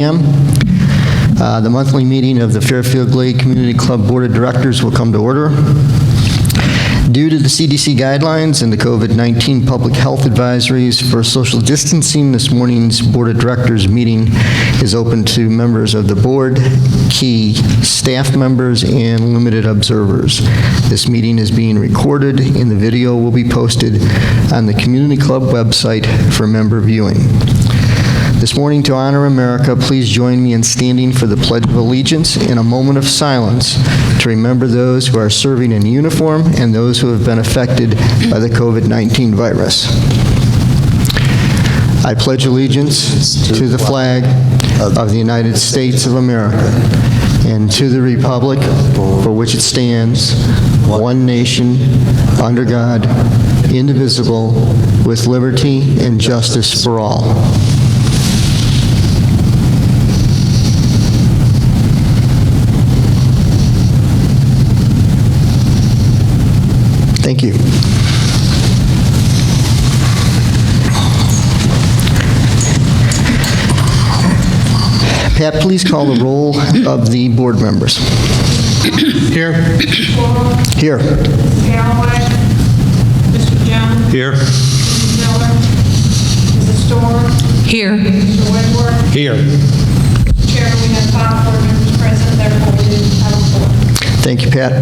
The monthly meeting of the Fairfield Glade Community Club Board of Directors will come to order. Due to the CDC guidelines and the COVID-19 public health advisories for social distancing, this morning's Board of Directors meeting is open to members of the board, key staff members, and limited observers. This meeting is being recorded, and the video will be posted on the Community Club website for member viewing. This morning, to honor America, please join me in standing for the Pledge of Allegiance in a moment of silence to remember those who are serving in uniform and those who have been affected by the COVID-19 virus. I pledge allegiance to the flag of the United States of America and to the republic for which it stands, one nation, under God, indivisible, with liberty and justice for all. Thank you. Pat, please call the roll of the board members. Here. Here. Mr. Galloway. Mr. Jones. Here. Mrs. Miller. Mrs. Storr. Here. Mr. Whitworth. Here. Chair, we have 5 board members present, therefore we do have a quorum. Thank you, Pat.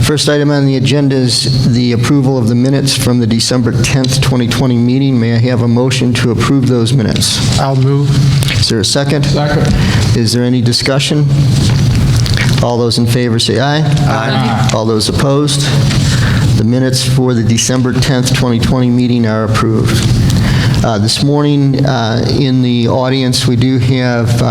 First item on the agenda is the approval of the minutes from the December 10th, 2020 meeting. May I have a motion to approve those minutes? I'll move. Is there a second? Second. Is there any discussion? All those in favor say aye. Aye. All those opposed? The minutes for the December 10th, 2020 meeting are approved. This morning in the audience we do have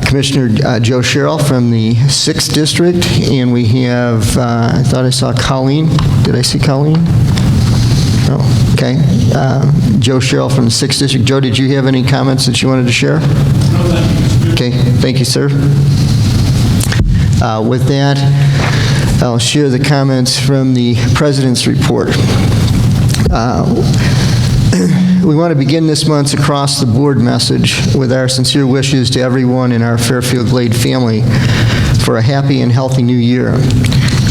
Commissioner Joe Sherrill from the 6th District, and we have, I thought I saw Colleen. Did I see Colleen? No. Okay. Joe Sherrill from the 6th District. Joe, did you have any comments that you wanted to share? No, thank you. Okay. Thank you, sir. With that, I'll share the comments from the President's report. We want to begin this month's across the board message with our sincere wishes to everyone in our Fairfield Glade family for a happy and healthy new year.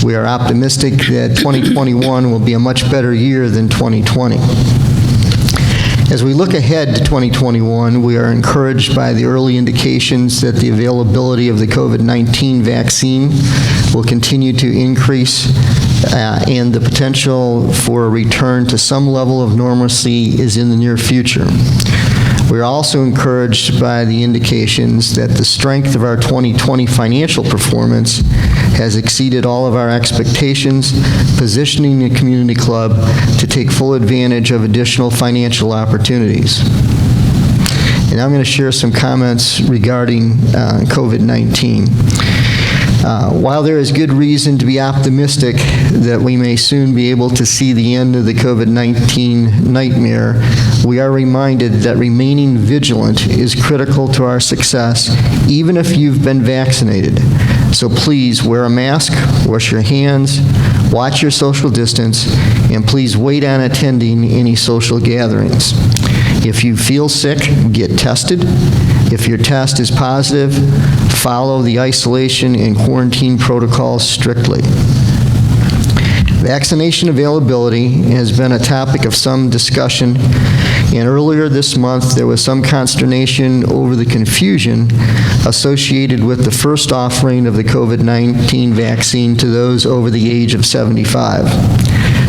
We are optimistic that 2021 will be a much better year than 2020. As we look ahead to 2021, we are encouraged by the early indications that the availability of the COVID-19 vaccine will continue to increase and the potential for a return to some level of normalcy is in the near future. We are also encouraged by the indications that the strength of our 2020 financial performance has exceeded all of our expectations, positioning the community club to take full advantage of additional financial opportunities. And I'm going to share some comments regarding COVID-19. While there is good reason to be optimistic that we may soon be able to see the end of the COVID-19 nightmare, we are reminded that remaining vigilant is critical to our success, even if you've been vaccinated. So please wear a mask, wash your hands, watch your social distance, and please wait on attending any social gatherings. If you feel sick, get tested. If your test is positive, follow the isolation and quarantine protocols strictly. Vaccination availability has been a topic of some discussion, and earlier this month there was some consternation over the confusion associated with the first offering of the COVID-19 vaccine to those over the age of 75.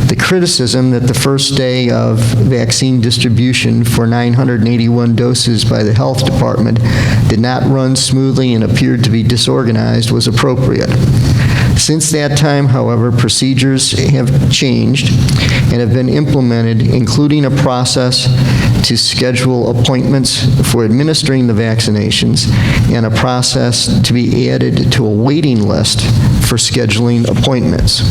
The criticism that the first day of vaccine distribution for 981 doses by the health department did not run smoothly and appeared to be disorganized was appropriate. Since that time, however, procedures have changed and have been implemented, including a process to schedule appointments for administering the vaccinations and a process to be added to a waiting list for scheduling appointments.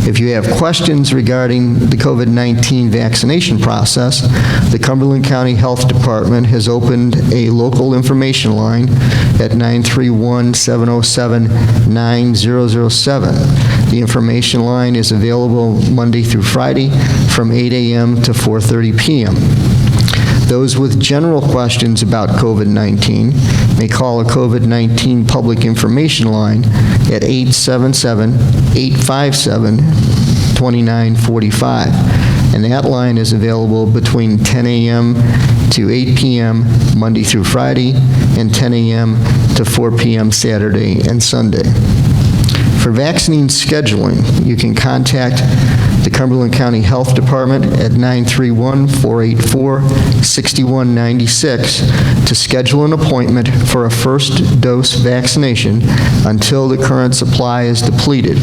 If you have questions regarding the COVID-19 vaccination process, the Cumberland County Health Department has opened a local information line at 931-707-9007. The information line is available Monday through Friday from 8 a.m. to 4:30 p.m. Those with general questions about COVID-19 may call a COVID-19 public information line at 877-857-2945. And that line is available between 10 a.m. to 8 p.m. Monday through Friday and 10 a.m. to 4 p.m. Saturday and Sunday. For vaccine scheduling, you can contact the Cumberland County Health Department at 931-484-6196 to schedule an appointment for a first dose vaccination until the current supply is depleted.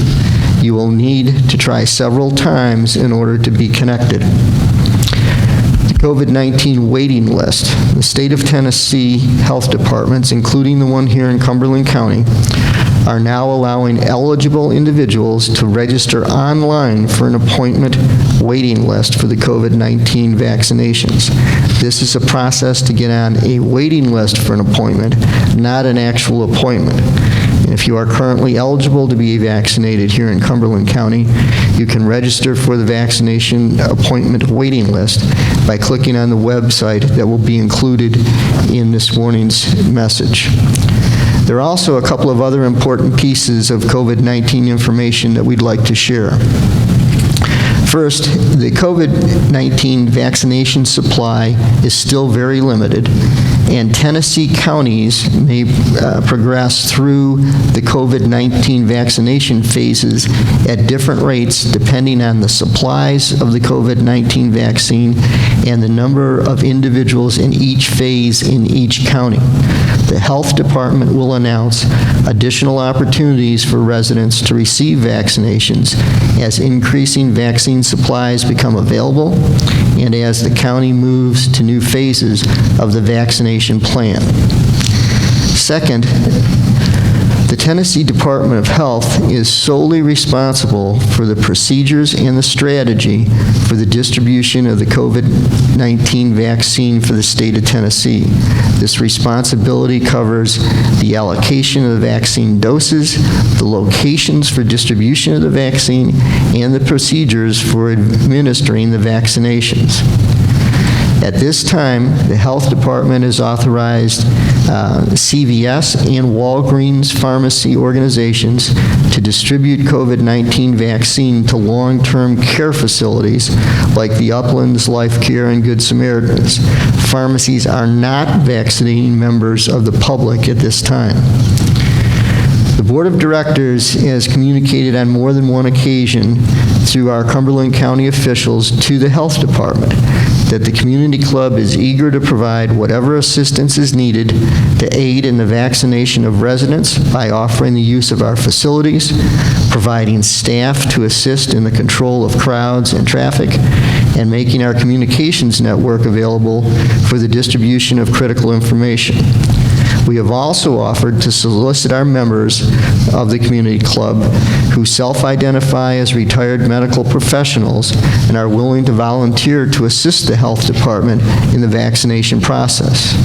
You will need to try several times in order to be connected. The COVID-19 waiting list. The state of Tennessee health departments, including the one here in Cumberland County, are now allowing eligible individuals to register online for an appointment waiting list for the COVID-19 vaccinations. This is a process to get on a waiting list for an appointment, not an actual appointment. And if you are currently eligible to be vaccinated here in Cumberland County, you can register for the vaccination appointment waiting list by clicking on the website that will be included in this morning's message. There are also a couple of other important pieces of COVID-19 information that we'd like to share. First, the COVID-19 vaccination supply is still very limited, and Tennessee counties may progress through the COVID-19 vaccination phases at different rates depending on the supplies of the COVID-19 vaccine and the number of individuals in each phase in each county. The health department will announce additional opportunities for residents to receive vaccinations as increasing vaccine supplies become available and as the county moves to new phases of the vaccination plan. Second, the Tennessee Department of Health is solely responsible for the procedures and the strategy for the distribution of the COVID-19 vaccine for the state of Tennessee. This responsibility covers the allocation of the vaccine doses, the locations for distribution of the vaccine, and the procedures for administering the vaccinations. At this time, the health department has authorized CVS and Walgreens pharmacy organizations to distribute COVID-19 vaccine to long-term care facilities like the Uplands, Life Care, and Good Samaritans. Pharmacies are not vaccinating members of the public at this time. The Board of Directors has communicated on more than one occasion through our Cumberland County officials to the Health Department that the Community Club is eager to provide whatever assistance is needed to aid in the vaccination of residents by offering the use of our facilities, providing staff to assist in the control of crowds and traffic, and making our communications network available for the distribution of critical information. We have also offered to solicit our members of the Community Club who self-identify as retired medical professionals and are willing to volunteer to assist the Health Department in the vaccination process.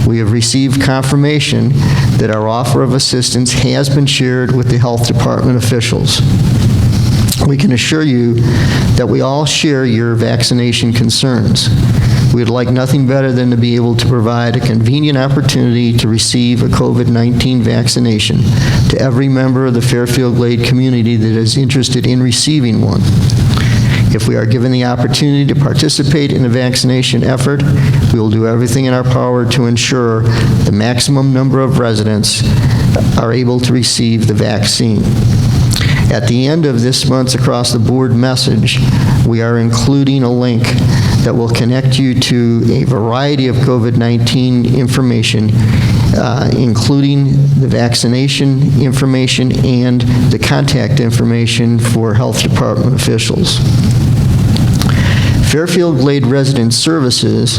We have received confirmation that our offer of assistance has been shared with the Health Department officials. We can assure you that we all share your vaccination concerns. We would like nothing better than to be able to provide a convenient opportunity to receive a COVID-19 vaccination to every member of the Fairfield Glade community that is interested in receiving one. If we are given the opportunity to participate in the vaccination effort, we will do everything in our power to ensure the maximum number of residents are able to receive the vaccine. At the end of this month's Across the Board message, we are including a link that will connect you to a variety of COVID-19 information, including the vaccination information and the contact information for health department officials. Fairfield Glade Resident Services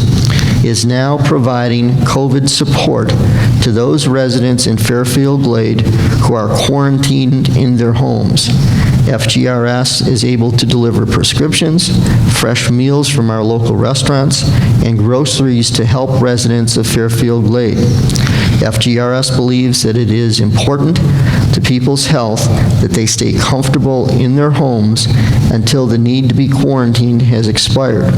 is now providing COVID support to those residents in Fairfield Glade who are quarantined in their homes. FGRS is able to deliver prescriptions, fresh meals from our local restaurants, and groceries to help residents of Fairfield Glade. FGRS believes that it is important to people's health that they stay comfortable in their homes until the need to be quarantined has expired.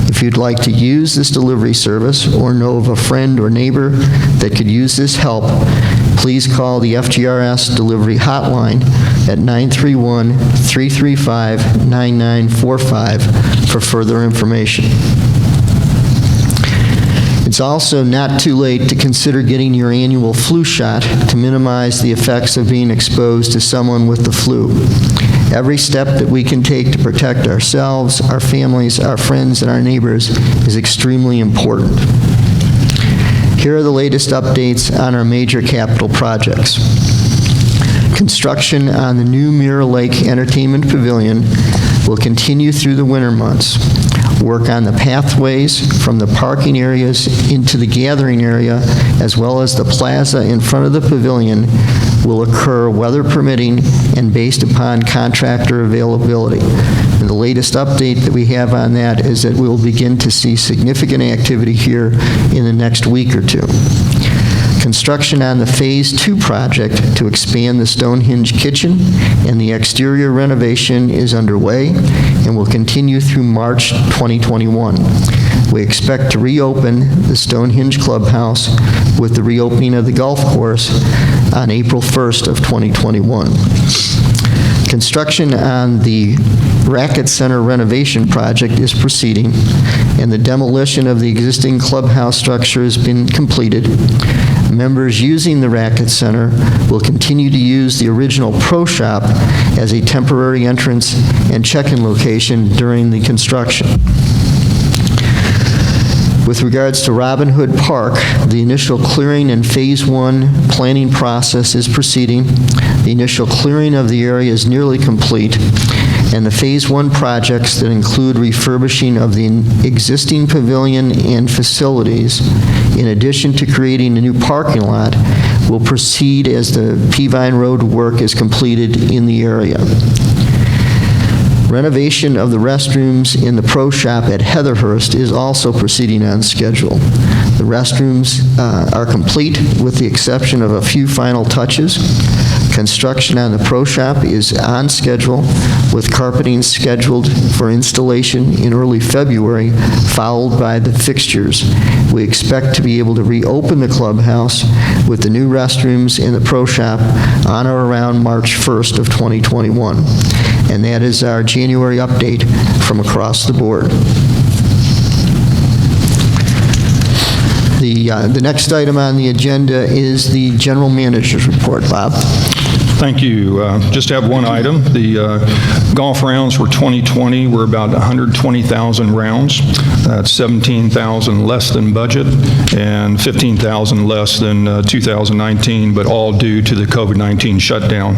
If you'd like to use this delivery service or know of a friend or neighbor that could use this help, please call the FGRS Delivery Hotline at 931-335-9945 for further information. It's also not too late to consider getting your annual flu shot to minimize the effects of being exposed to someone with the flu. Every step that we can take to protect ourselves, our families, our friends, and our neighbors is extremely important. Here are the latest updates on our major capital projects. Construction on the new Mirror Lake Entertainment Pavilion will continue through the winter months. Work on the pathways from the parking areas into the gathering area, as well as the plaza in front of the pavilion, will occur weather permitting and based upon contractor availability. And the latest update that we have on that is that we will begin to see significant activity here in the next week or two. Construction on the Phase 2 project to expand the Stonehenge kitchen and the exterior renovation is underway and will continue through March 2021. We expect to reopen the Stonehenge Clubhouse with the reopening of the golf course on April 1st of 2021. Construction on the Racket Center renovation project is proceeding, and the demolition of the existing clubhouse structure has been completed. Members using the Racket Center will continue to use the original Pro Shop as a temporary entrance and check-in location during the construction. With regards to Robin Hood Park, the initial clearing in Phase 1 planning process is proceeding. The initial clearing of the area is nearly complete, and the Phase 1 projects that include refurbishing of the existing pavilion and facilities, in addition to creating a new parking lot, will proceed as the Peavine Road work is completed in the area. Renovation of the restrooms in the Pro Shop at Heatherhurst is also proceeding on schedule. The restrooms are complete with the exception of a few final touches. Construction on the Pro Shop is on schedule with carpeting scheduled for installation in early February, followed by the fixtures. We expect to be able to reopen the clubhouse with the new restrooms in the Pro Shop on or around March 1st of 2021. And that is our January update from across the board. The next item on the agenda is the General Manager's report. Bob? Thank you. Just have one item. The golf rounds for 2020 were about 120,000 rounds. That's 17,000 less than budget and 15,000 less than 2019, but all due to the COVID-19 shutdown.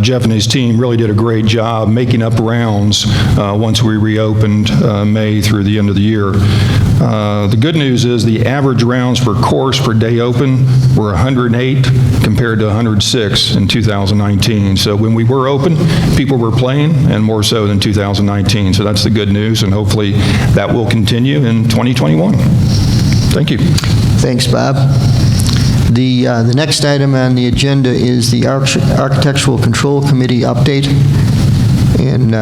Jeff and his team really did a great job making up rounds once we reopened May through the end of the year. The good news is the average rounds per course per day open were 108 compared to 106 in 2019. So when we were open, people were playing, and more so than 2019. So that's the good news, and hopefully that will continue in 2021. Thank you. Thanks, Bob. The next item on the agenda is the Architectural Control Committee update. And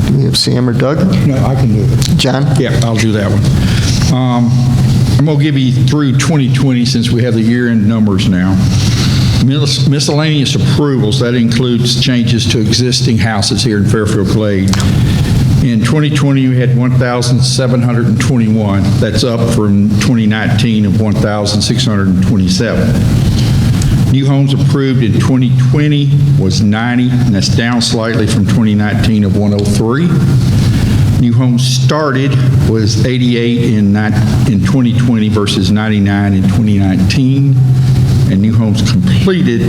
do we have Sam or Doug? No, I can do it. John? Yeah, I'll do that one. I'm going to give you through 2020 since we have the year-end numbers now. Miscellaneous approvals, that includes changes to existing houses here in Fairfield Glade. In 2020, we had 1,721. That's up from 2019 of 1,627. New homes approved in 2020 was 90, and that's down slightly from 2019 of 103. New homes started was 88 in 2020 versus 99 in 2019. And new homes completed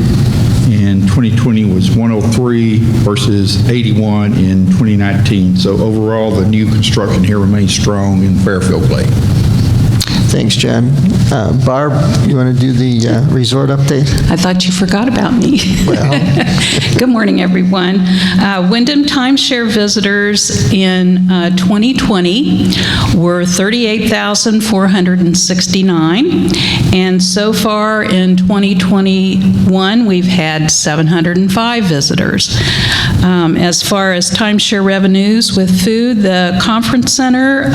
in 2020 was 103 versus 81 in 2019. So overall, the new construction here remains strong in Fairfield Glade. Thanks, Jen. Barb, you want to do the resort update? I thought you forgot about me. Good morning, everyone. Wyndham Timeshare visitors in 2020 were 38,469, and so far in 2021, we've had 705 visitors. As far as timeshare revenues with food, the conference center,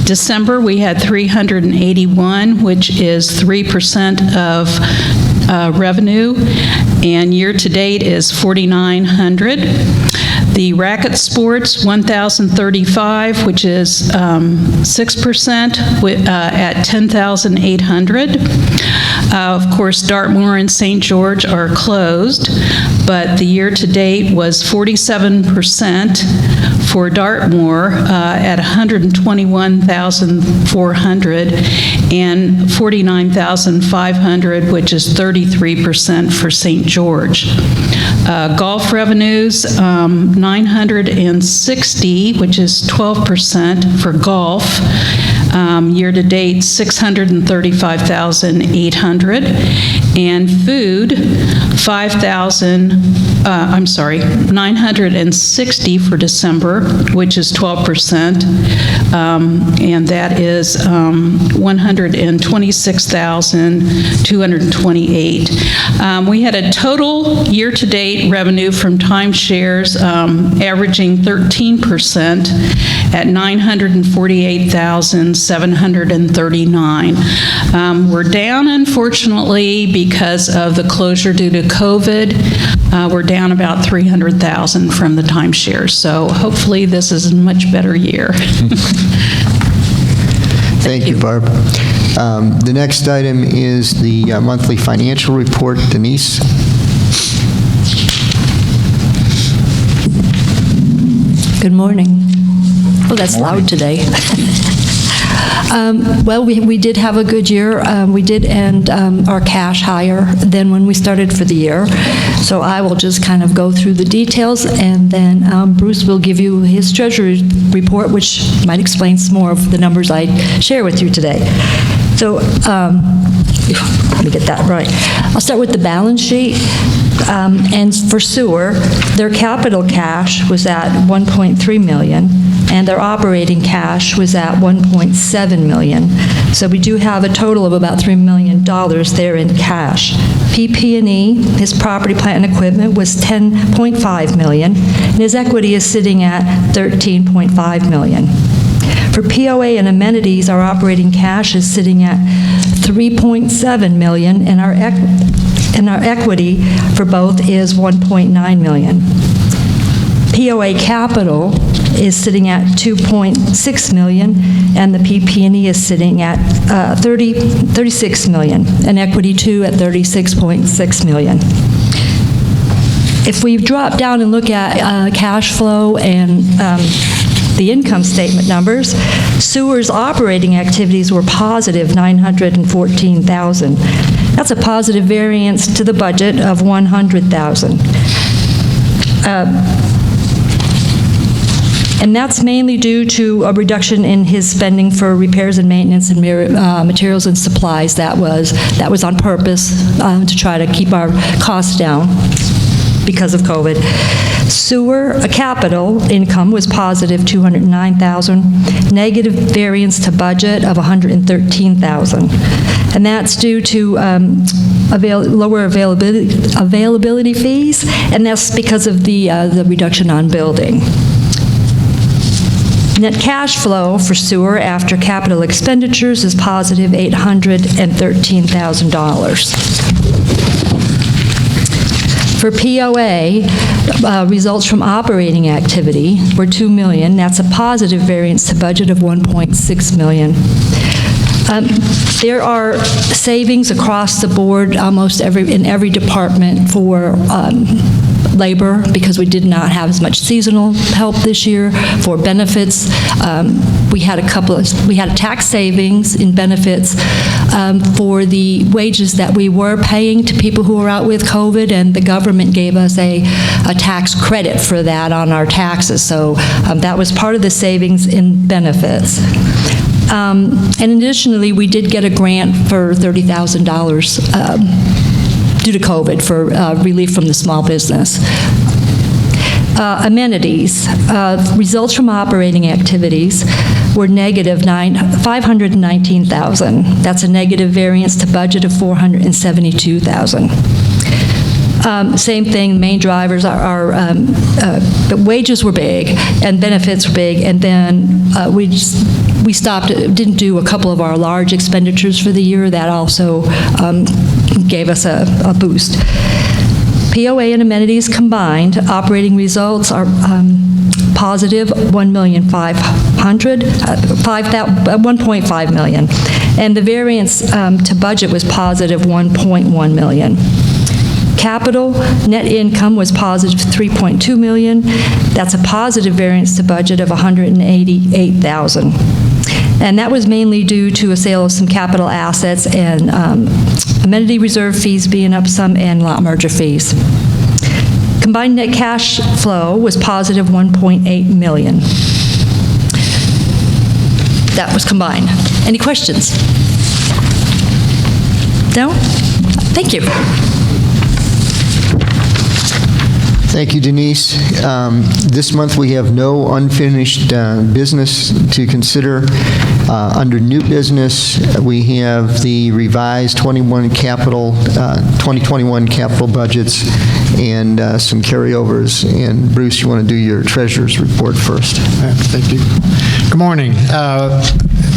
December, we had 381, which is 3% of revenue, and year-to-date is 4,900. The racket sports, 1,035, which is 6% at 10,800. Of course, Dartmoor and St. George are closed, but the year-to-date was 47% for Dartmoor at 121,400 and 49,500, which is 33% for St. George. Golf revenues, 960, which is 12% for golf. Year-to-date, 635,800. And food, 960 for December, which is 12%. And that is 126,228. We had a total year-to-date revenue from timeshares averaging 13% at 948,739. We're down, unfortunately, because of the closure due to COVID. We're down about 300,000 from the timeshares. So hopefully this is a much better year. Thank you, Barb. The next item is the monthly financial report. Denise? Good morning. Oh, that's loud today. Well, we did have a good year. We did end our cash higher than when we started for the year. So I will just kind of go through the details, and then Bruce will give you his treasury report, which might explain some more of the numbers I share with you today. So let me get that right. I'll start with the balance sheet. And for sewer, their capital cash was at $1.3 million, and their operating cash was at $1.7 million. So we do have a total of about $3 million there in cash. PP&E, his property, plant, and equipment, was $10.5 million, and his equity is sitting at $13.5 million. For POA and amenities, our operating cash is sitting at $3.7 million, and our equity for both is $1.9 million. POA capital is sitting at $2.6 million, and the PP&E is sitting at $36 million, and equity too at $36.6 million. If we drop down and look at cash flow and the income statement numbers, sewer's operating activities were positive $914,000. That's a positive variance to the budget of $100,000. And that's mainly due to a reduction in his spending for repairs and maintenance and materials and supplies. That was on purpose to try to keep our costs down because of COVID. Sewer capital income was positive $209,000, negative variance to budget of $113,000. And that's due to lower availability fees, and that's because of the reduction on building. Net cash flow for sewer after capital expenditures is positive $813,000. For POA, results from operating activity were $2 million. That's a positive variance to budget of $1.6 million. There are savings across the board, almost in every department for labor, because we did not have as much seasonal help this year. For benefits, we had tax savings in benefits for the wages that we were paying to people who were out with COVID, and the government gave us a tax credit for that on our taxes. So that was part of the savings in benefits. And additionally, we did get a grant for $30,000 due to COVID for relief from the small business. Amenities, results from operating activities were negative $519,000. That's a negative variance to budget of $472,000. Same thing, main drivers are the wages were big and benefits were big, and then we stopped, didn't do a couple of our large expenditures for the year. That also gave us a boost. POA and amenities combined, operating results are positive $1.5 million, and the variance to budget was positive $1.1 million. Capital net income was positive $3.2 million. That's a positive variance to budget of $188,000. And that was mainly due to a sale of some capital assets and amenity reserve fees being up some and lot merger fees. Combined net cash flow was positive $1.8 million. That was combined. Any questions? No? Thank you. Thank you, Denise. This month, we have no unfinished business to consider. Under new business, we have the revised 2021 capital budgets and some carryovers. And Bruce, you want to do your treasurer's report first? Thank you. Good morning.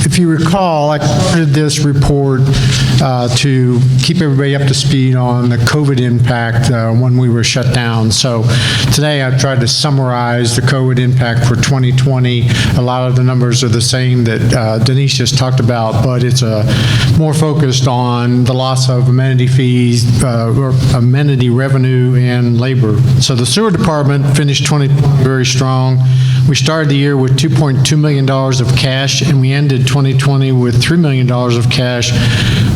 If you recall, I did this report to keep everybody up to speed on the COVID impact when we were shut down. So today I've tried to summarize the COVID impact for 2020. A lot of the numbers are the same that Denise just talked about, but it's more focused on the loss of amenity fees, or amenity revenue and labor. So the sewer department finished 2020 very strong. We started the year with $2.2 million of cash, and we ended 2020 with $3 million of cash,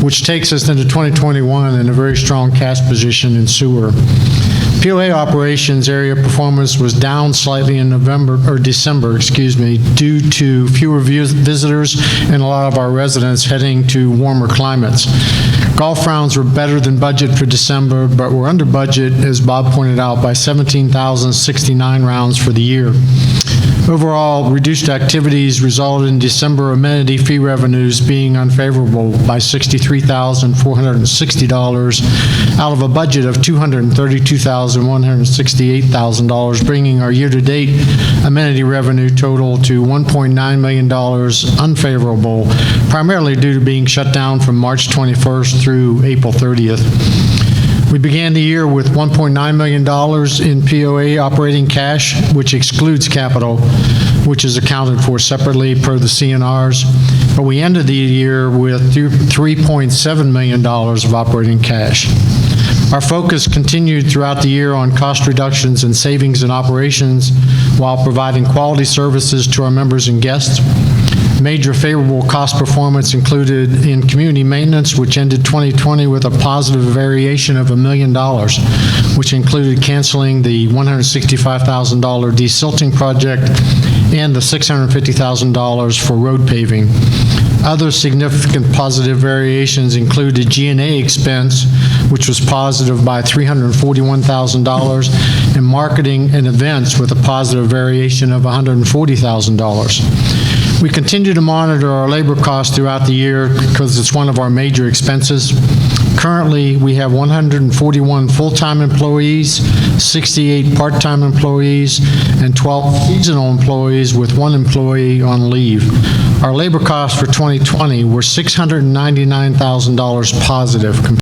which takes us into 2021 in a very strong cash position in sewer. POA operations area performance was down slightly in December, due to fewer visitors and a lot of our residents heading to warmer climates. Golf rounds were better than budget for December, but were under budget, as Bob pointed out, by 17,069 rounds for the year. Overall, reduced activities resulted in December amenity fee revenues being unfavorable by $63,460 out of a budget of $232,168,000, bringing our year-to-date amenity revenue total to $1.9 million unfavorable, primarily due to being shut down from March 21st through April 30th. We began the year with $1.9 million in POA operating cash, which excludes capital, which is accounted for separately per the CNRs. But we ended the year with $3.7 million of operating cash. Our focus continued throughout the year on cost reductions and savings in operations while providing quality services to our members and guests. Major favorable cost performance included in community maintenance, which ended 2020 with a positive variation of $1 million, which included canceling the $165,000 desilting project and the $650,000 for road paving. Other significant positive variations included G&A expense, which was positive by $341,000, and marketing and events with a positive variation of $140,000. We continue to monitor our labor costs throughout the year because it's one of our major expenses. Currently, we have 141 full-time employees, 68 part-time employees, and 12 seasonal employees with 1 employee on leave. Our labor costs for 2020 were $699,000 positive